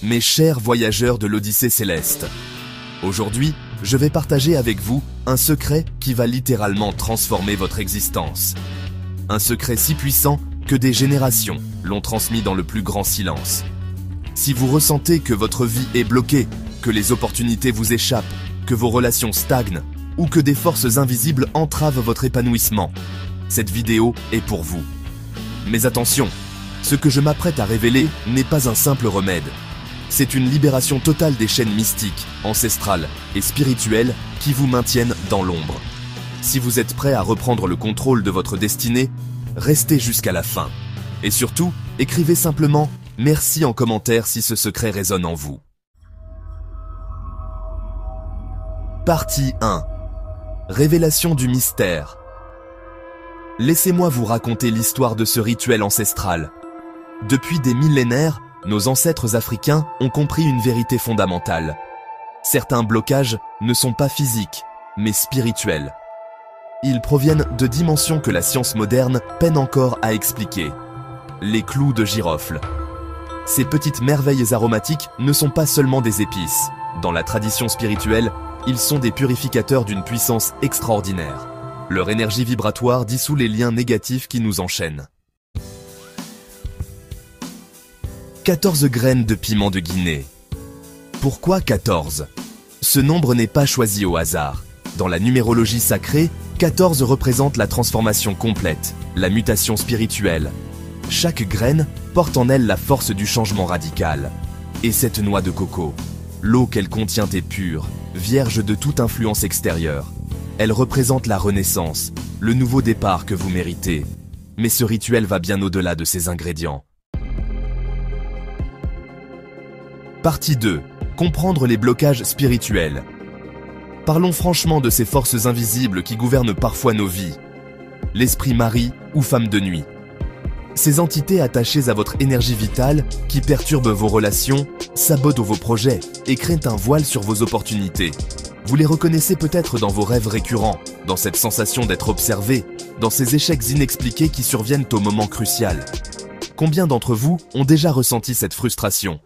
mes chers voyageurs de l'Odyssée céleste. Aujourd'hui, je vais partager avec vous un secret qui va littéralement transformer votre existence. Un secret si puissant que des générations l'ont transmis dans le plus grand silence. Si vous ressentez que votre vie est bloquée, que les opportunités vous échappent, que vos relations stagnent ou que des forces invisibles entravent votre épanouissement, cette vidéo est pour vous. Mais attention, ce que je m'apprête à révéler n'est pas un simple remède. C'est une libération totale des chaînes mystiques, ancestrales et spirituelles qui vous maintiennent dans l'ombre. Si vous êtes prêt à reprendre le contrôle de votre destinée, restez jusqu'à la fin. Et surtout, écrivez simplement « Merci » en commentaire si ce secret résonne en vous. Partie 1. Révélation du mystère. Laissez-moi vous raconter l'histoire de ce rituel ancestral. Depuis des millénaires, nos ancêtres africains ont compris une vérité fondamentale. Certains blocages ne sont pas physiques, mais spirituels. Ils proviennent de dimensions que la science moderne peine encore à expliquer. Les clous de girofle. Ces petites merveilles aromatiques ne sont pas seulement des épices. Dans la tradition spirituelle, ils sont des purificateurs d'une puissance extraordinaire. Leur énergie vibratoire dissout les liens négatifs qui nous enchaînent. 14 graines de piment de Guinée. Pourquoi 14? Ce nombre n'est pas choisi au hasard. Dans la numérologie sacrée, 14 représente la transformation complète, la mutation spirituelle. Chaque graine porte en elle la force du changement radical. Et cette noix de coco, l'eau qu'elle contient est pure, vierge de toute influence extérieure. Elle représente la renaissance, le nouveau départ que vous méritez. Mais ce rituel va bien au-delà de ces ingrédients. Partie 2. Comprendre les blocages spirituels. Parlons franchement de ces forces invisibles qui gouvernent parfois nos vies. L'esprit mari ou femme de nuit. Ces entités attachées à votre énergie vitale qui perturbent vos relations, sabotent vos projets et créent un voile sur vos opportunités. Vous les reconnaissez peut-être dans vos rêves récurrents, dans cette sensation d'être observé, dans ces échecs inexpliqués qui surviennent au moment crucial. Combien d'entre vous ont déjà ressenti cette frustration ?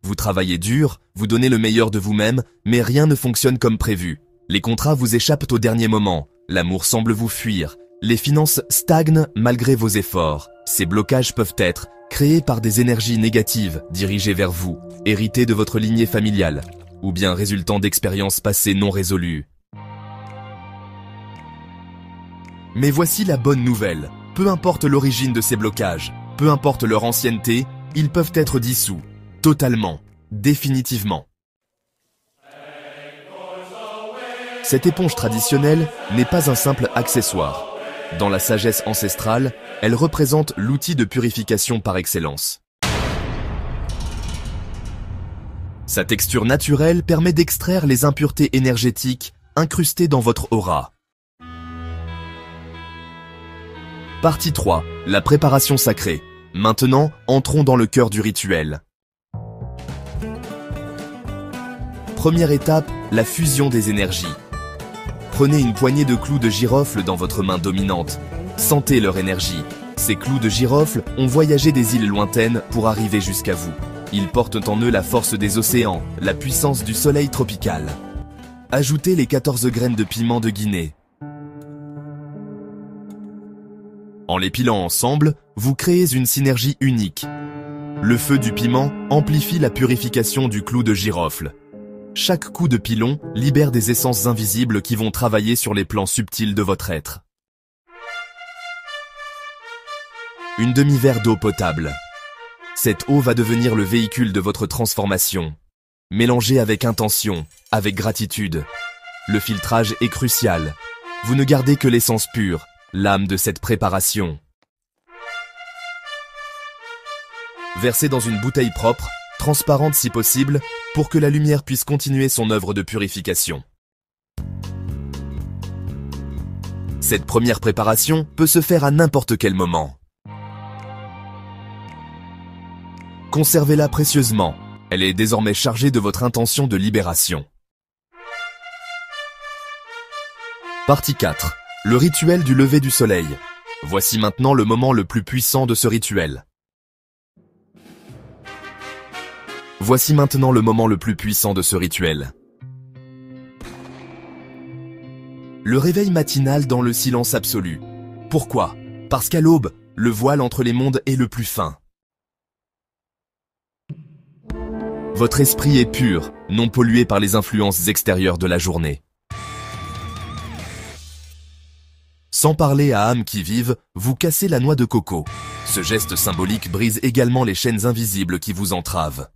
Vous travaillez dur, vous donnez le meilleur de vous-même, mais rien ne fonctionne comme prévu. Les contrats vous échappent au dernier moment, l'amour semble vous fuir, les finances stagnent malgré vos efforts. Ces blocages peuvent être créés par des énergies négatives dirigées vers vous, héritées de votre lignée familiale, ou bien résultant d'expériences passées non résolues. Mais voici la bonne nouvelle. Peu importe l'origine de ces blocages, peu importe leur ancienneté, ils peuvent être dissous. Totalement, définitivement. Cette éponge traditionnelle n'est pas un simple accessoire. Dans la sagesse ancestrale, elle représente l'outil de purification par excellence. Sa texture naturelle permet d'extraire les impuretés énergétiques incrustées dans votre aura. Partie 3. La préparation sacrée. Maintenant, entrons dans le cœur du rituel. Première étape, la fusion des énergies. Prenez une poignée de clous de girofle dans votre main dominante. Sentez leur énergie. Ces clous de girofle ont voyagé des îles lointaines pour arriver jusqu'à vous. Ils portent en eux la force des océans, la puissance du soleil tropical. Ajoutez les 14 graines de piment de Guinée. En les pilant ensemble, vous créez une synergie unique. Le feu du piment amplifie la purification du clou de girofle. Chaque coup de pilon libère des essences invisibles qui vont travailler sur les plans subtils de votre être. Une demi-verre d'eau potable. Cette eau va devenir le véhicule de votre transformation. Mélangez avec intention, avec gratitude. Le filtrage est crucial. Vous ne gardez que l'essence pure, l'âme de cette préparation. Versez dans une bouteille propre, transparente si possible, pour que la lumière puisse continuer son œuvre de purification. Cette première préparation peut se faire à n'importe quel moment. Conservez-la précieusement. Elle est désormais chargée de votre intention de libération. Partie 4. Le rituel du lever du soleil. Voici maintenant le moment le plus puissant de ce rituel. Voici maintenant le moment le plus puissant de ce rituel. Le réveil matinal dans le silence absolu. Pourquoi? Parce qu'à l'aube, le voile entre les mondes est le plus fin. Votre esprit est pur, non pollué par les influences extérieures de la journée. Sans parler à âme qui vive, vous cassez la noix de coco. Ce geste symbolique brise également les chaînes invisibles qui vous entravent.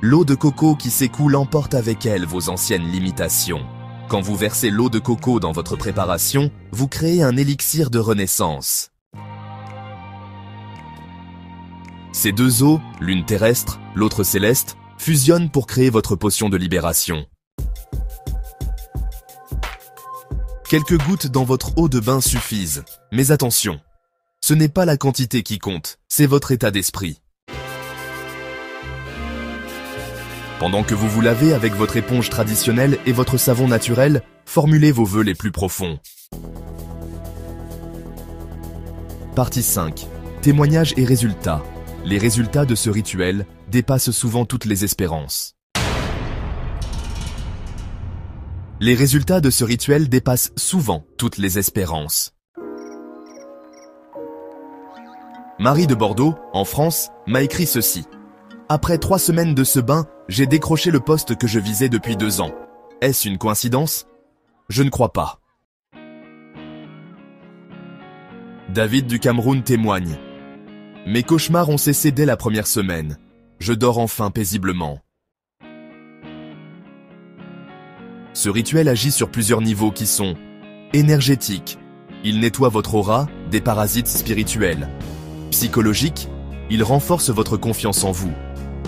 L'eau de coco qui s'écoule emporte avec elle vos anciennes limitations. Quand vous versez l'eau de coco dans votre préparation, vous créez un élixir de renaissance. Ces deux eaux, l'une terrestre, l'autre céleste, fusionnent pour créer votre potion de libération. Quelques gouttes dans votre eau de bain suffisent, mais attention, ce n'est pas la quantité qui compte, c'est votre état d'esprit. Pendant que vous vous lavez avec votre éponge traditionnelle et votre savon naturel, formulez vos vœux les plus profonds. Partie 5. Témoignages et résultats. Les résultats de ce rituel dépassent souvent toutes les espérances. Les résultats de ce rituel dépassent souvent toutes les espérances. Marie de Bordeaux, en France, m'a écrit ceci. Après 3 semaines de ce bain, j'ai décroché le poste que je visais depuis 2 ans. Est-ce une coïncidence? Je ne crois pas. David du Cameroun témoigne. Mes cauchemars ont cessé dès la première semaine. Je dors enfin paisiblement. Ce rituel agit sur plusieurs niveaux qui sont énergétiques. Il nettoie votre aura des parasites spirituels. Psychologique, il renforce votre confiance en vous.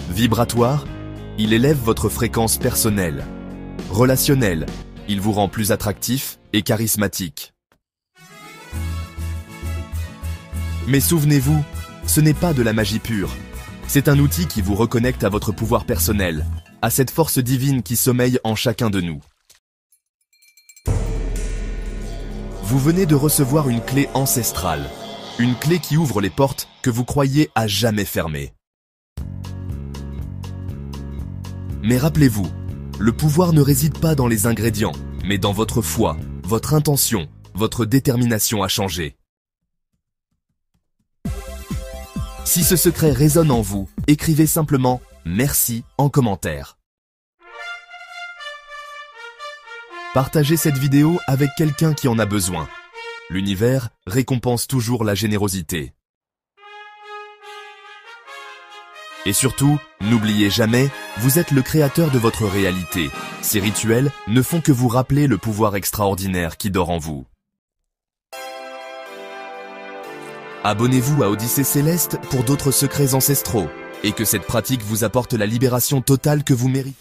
Vibratoire, il élève votre fréquence personnelle. Relationnel, il vous rend plus attractif et charismatique. Mais souvenez-vous, ce n'est pas de la magie pure. C'est un outil qui vous reconnecte à votre pouvoir personnel, à cette force divine qui sommeille en chacun de nous. Vous venez de recevoir une clé ancestrale, une clé qui ouvre les portes que vous croyiez à jamais fermées. Mais rappelez-vous, le pouvoir ne réside pas dans les ingrédients, mais dans votre foi, votre intention, votre détermination à changer. Si ce secret résonne en vous, écrivez simplement « Merci » en commentaire. Partagez cette vidéo avec quelqu'un qui en a besoin. L'univers récompense toujours la générosité. Et surtout, n'oubliez jamais, vous êtes le créateur de votre réalité. Ces rituels ne font que vous rappeler le pouvoir extraordinaire qui dort en vous. Abonnez-vous à Odyssée Céleste pour d'autres secrets ancestraux et que cette pratique vous apporte la libération totale que vous méritez.